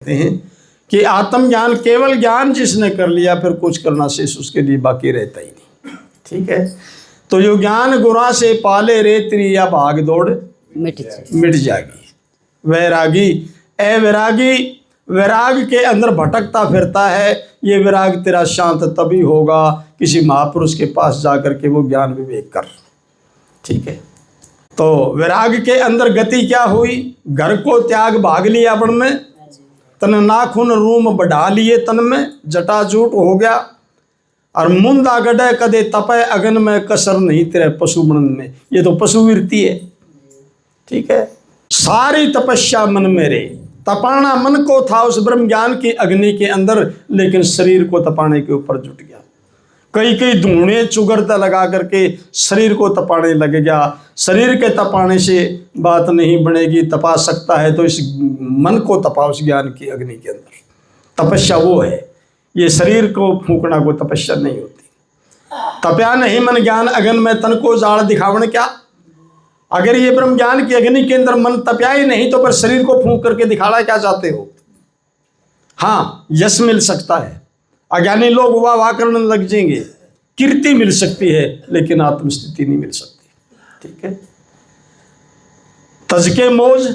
कहते हैं कि आत्मज्ञान केवल ज्ञान जिसने कर लिया फिर कुछ करना शेष उसके लिए बाकी रहता ही नहीं। ठीक है, तो जो ज्ञान गुना से पाले रे त्रिया भाग दौड़ मिट जाएगी। वैरागी अवैरागी वैराग के अंदर भटकता फिरता है, ये वैराग तेरा शांत तभी होगा किसी महापुरुष के पास जाकर के वो ज्ञान विवेक कर। ठीक है, तो वैराग के अंदर गति क्या हुई? घर को त्याग भाग लिया वन में, तन नाखून रूम बढ़ा लिए तन में, जटाजूट हो गया और मुंदा गडे कदे तपे अगन में, कसर नहीं तेरे पशु मन में। ये तो पशु वृत्ति है। ठीक है, सारी तपस्या मन मेरे, तपाना मन को था उस ब्रह्म ज्ञान की अग्नि के अंदर, लेकिन शरीर को तपाने के ऊपर जुट गया। कई कई धुएं चुगरता लगा करके शरीर को तपाने लग गया। शरीर के तपाने से बात नहीं बनेगी, तपा सकता है तो इस मन को तपा उस ज्ञान की अग्नि के अंदर। तपस्या वो है, ये शरीर को फूंकना को तपस्या नहीं होती। तपया नहीं मन ज्ञान अगन में, तन को जाड़ दिखावन क्या। अगर ये ब्रह्म ज्ञान की अग्नि के अंदर मन तपया ही नहीं तो पर शरीर को फूंक करके दिखाना क्या चाहते हो? हाँ, यश मिल सकता है, अज्ञानी लोग वाह वाह करने लग जाएंगे, कीर्ति मिल सकती है, लेकिन आत्मस्थिति नहीं मिल सकती। ठीक है, तजके मौज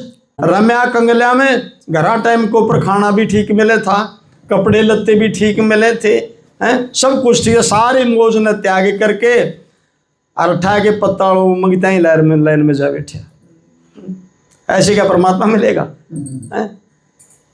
रम्या कंगल्या में, घरा टाइम के ऊपर खाना भी ठीक मिले था, कपड़े लत्ते भी ठीक मिले थे, हैं सब कुछ ठीक है। सारी मौज ने त्याग करके और उठा के पत्ता मंगता ही लाइन में जा बैठा। ऐसे क्या परमात्मा मिलेगा?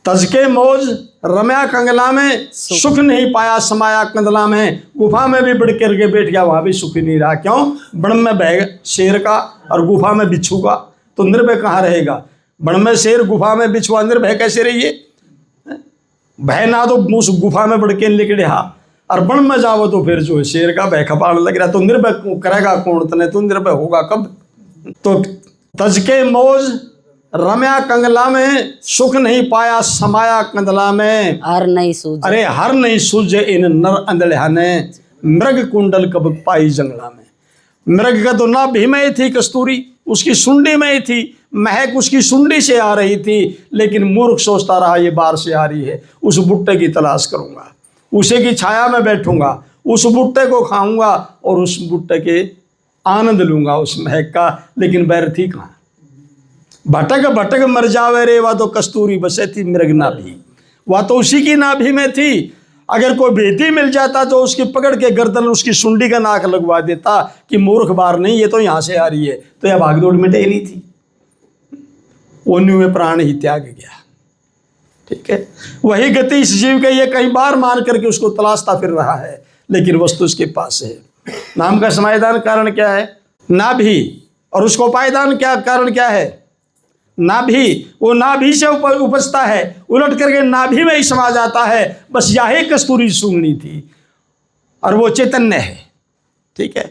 तजके मौज रम्या कंगला में, सुख नहीं पाया समाया कंदला में। गुफा में भी बढ़ करके बैठ गया, वहां भी सुख ही नहीं रहा। क्यों? बण में भय शेर का और गुफा में बिच्छू का, तो निर्भय कहाँ रहेगा? बण में शेर, गुफा में बिच्छुआ, निर्भय कैसे रहिए? भय ना तो उस गुफा में बढ़ के लेके रहा और बण में जाओ तो फिर जो है शेर का भय खपाने लग रहा, तो निर्भय करेगा कौन? तने तो निर्भय होगा कब? तो तजके मौज रम्या कंगला में, सुख नहीं पाया समाया कंदला में। हर नहीं सूझ, अरे हर नहीं सूझे इन नर अंधड़िया ने, मृग कुंडल कब पाई जंगला में। मृग का तो नाभि में ही थी कस्तूरी, उसकी सुंडी में ही थी, महक उसकी सुंडी से आ रही थी, लेकिन मूर्ख सोचता रहा ये बाहर से आ रही है। उस बुट्टे की तलाश करूंगा, उसे की छाया में बैठूंगा, उस बुट्टे को खाऊंगा और उस बुट्टे के आनंद लूंगा उस महक का, लेकिन बैर थी कहाँ? भटक भटक मर जावे रे, वह तो कस्तूरी बसे थी मृग नाभि, वह तो उसी की नाभि में थी। अगर कोई बेटी मिल जाता तो उसकी पकड़ के गर्दन उसकी सुंडी का नाक लगवा देता कि मूर्ख बार नहीं, ये तो यहाँ से आ रही है, तो यह भागदौड़ मिटे नहीं थी। ओन्यू में प्राण ही त्याग गया। ठीक है, वही गति इस जीव के, ये कई बार मान करके उसको तलाशता फिर रहा है, लेकिन वस्तु उसके पास है। नाम का समाधान कारण क्या है? नाभि। और उसको पायदान क्या कारण क्या है? नाभि। वो नाभि से उपजता है, उलट करके नाभि में ही समा जाता है। बस यही कस्तूरी सूंघनी थी और वो चैतन्य है। ठीक है,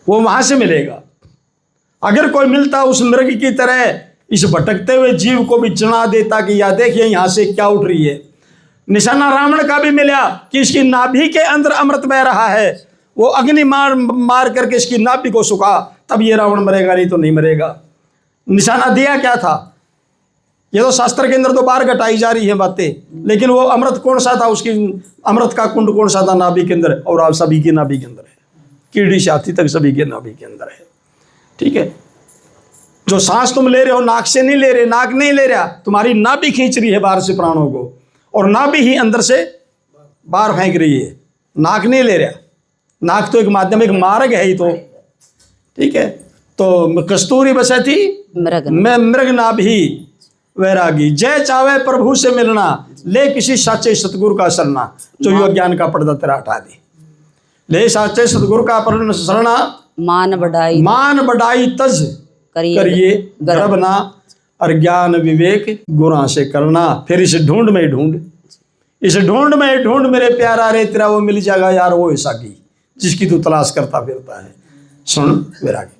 वो वहां से मिलेगा। अगर कोई मिलता उस मृग की तरह, इस भटकते हुए जीव को भी चुना देता कि या देखिए यहां से क्या उठ रही है। निशाना रावण का भी मिला कि इसकी नाभि के अंदर अमृत बह रहा है, वो अग्नि मार करके इसकी नाभि को सुखा, तब ये रावण मरेगा, नहीं तो नहीं मरेगा। निशाना दिया क्या था? ये तो शास्त्र के अंदर तो बार घटाई जा रही है बातें, लेकिन वो अमृत कौन सा था? उसकी अमृत का कुंड कौन सा था? नाभि के अंदर, और आप सभी की नाभि के अंदर है। कीड़ी से हाथी तक सभी के नाभि के अंदर है। ठीक है, जो सांस तुम ले रहे हो नाक से नहीं ले रहे, नाक नहीं ले रहा, तुम्हारी नाभि खींच रही है बाहर से प्राणों को, और नाभि ही अंदर से बाहर फेंक रही है, नाक नहीं ले रहा। नाक तो एक माध्यम, एक मार्ग है ही तो। ठीक है, तो कस्तूरी बसे थी मृग नाभि वैरागी, जय चावे प्रभु से मिलना, ले किसी साचे सतगुरु का शरणा, जो योग ज्ञान का पर्दा तेरा हटा दे। ले साचे सतगुरु का शरणा, मान बढ़ाई तज करिए गर्भ ना, और ज्ञान विवेक गुणा से करना। फिर इस ढूंढ में ढूंढ, इस ढूंढ में ढूंढ मेरे प्यारा रे, तेरा वो मिल जाएगा यार, वो ऐसा की जिसकी तू तलाश करता फिरता है। सुन वैरागी,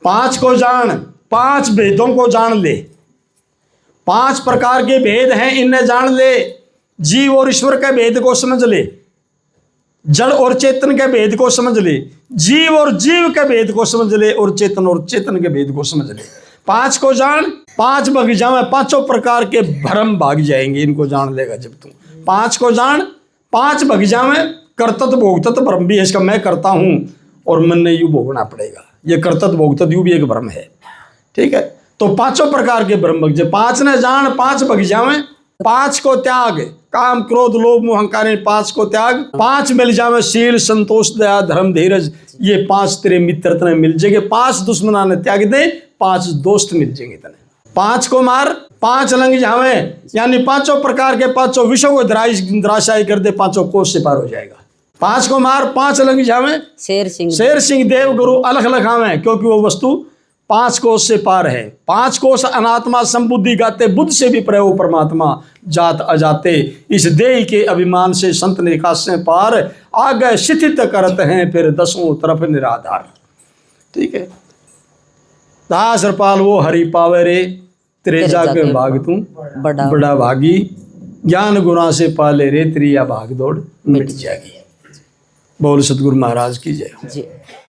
5 को जान, 5 भेदों को जान ले। 5 प्रकार के भेद हैं, इन्हें जान ले। जीव और ईश्वर के भेद को समझ ले, जड़ और चेतन के भेद को समझ ले, जीव और जीव के भेद को समझ ले, और चेतन के भेद को समझ ले। पांच को जान, पांच बगीचा में पांचों प्रकार के भ्रम भाग जाएंगे, इनको जान लेगा जब तू। पांच को जान, पांच बगीचा में कर्तव्य भोगतत भ्रम भी है इसका, मैं करता हूं और मन ने यूं भोगना पड़ेगा, ये कर्तव्य भोगतत यूं भी एक भ्रम है। ठीक है, तो पांचों प्रकार के भ्रम बगीचे, पांच ने जान पांच बगीचा में, पांच को त्याग, काम क्रोध लोभ मोह अहंकार, पांच को त्याग, पांच मिल जावे शील संतोष दया धर्म धीरज, ये पांच तेरे मित्र तने मिल जाएंगे। पांच दुश्मना ने त्याग दे, पांच दोस्त मिल जाएंगे तने। पांच को मार, पांच लंग जावे, यानी पांचों प्रकार के पांचों विषयों को धराशायी कर दे, पांचों कोष से पार हो जाएगा। पांच को मार, पांच लंग जावे, शेर सिंह देव गुरु अलख लखावे, क्योंकि वो वस्तु पांच कोष से पार है। पांच कोष अनात्मा संबुद्धि गाते, बुद्ध से भी परे वो परमात्मा जात अजाते, इस देह के अभिमान से संत निकास से पार, आगे शिथित करते हैं फिर दसों तरफ निराधार। ठीक है, दास रपाल वो हरि पावे रे, तेरे जाके भाग तू बड़ा भागी, ज्ञान गुना से पाले रे, तेरी या भाग दौड़ मिट जाएगी। बोल सतगुरु महाराज की जय।